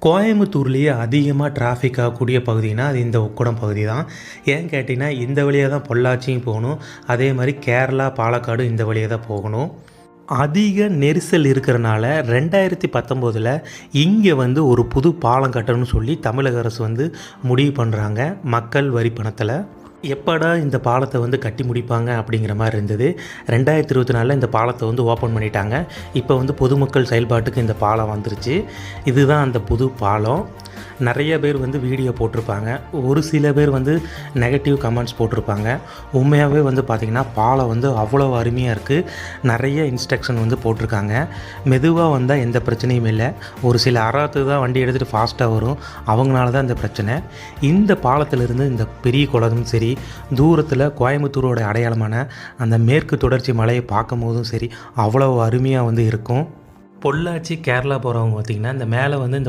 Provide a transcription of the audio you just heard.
கோயம்புத்தூர்லேயே அதிகமாக டிராஃபிக் ஆகக்கூடிய பகுதினா அது இந்த உக்கடம் பகுதி தான். ஏன் கேட்டிங்கன்னா இந்த வழியாக தான் பொள்ளாச்சியும் போகணும், அதே மாதிரி கேரளா பாலக்காடு இந்த வழியாக தான் போகணும். அதிக நெரிசல் இருக்கிறனால 2019 இங்கே ஒரு புது பாலம் கட்டணும்னு சொல்லி தமிழக அரசு முடிவு பண்ணுறாங்க. மக்கள் வரி பணத்தில் எப்படா இந்த பாலத்தை கட்டி முடிப்பாங்க அப்படிங்கிற மாதிரி இருந்தது. 2024 இந்த பாலத்தை ஓப்பன் பண்ணிட்டாங்க. இப்போ பொதுமக்கள் செயல்பாட்டுக்கு இந்த பாலம் வந்துருச்சு. இதுதான் அந்த புது பாலம். நிறைய பேர் வீடியோ போட்டிருப்பாங்க, ஒரு சில பேர் நெகட்டிவ் கமெண்ட்ஸ் போட்டிருப்பாங்க. உண்மையாகவே பார்த்திங்கன்னா பாலம் அவ்வளோ அருமையாக இருக்குது. நிறைய இன்ஸ்ட்ரக்ஷன் போட்டிருக்காங்க. மெதுவாக வந்தால் எந்த பிரச்சனையும் இல்லை. ஒரு சில அறாத்து தான் வண்டி எடுத்துகிட்டு ஃபாஸ்ட்டாக வரும், அவங்களால தான் இந்த பிரச்சனை. இந்த பாலத்திலிருந்து இந்த பெரிய குளமும் சரி, தூரத்தில் கோயம்புத்தூரோட அடையாளமான அந்த மேற்கு தொடர்ச்சி மலையை பார்க்கும் போதும் சரி, அவ்வளோ அருமையாக இருக்கும். பொள்ளாச்சி கேரளா போகிறவங்க பார்த்திங்கன்னா இந்த மேலே இந்த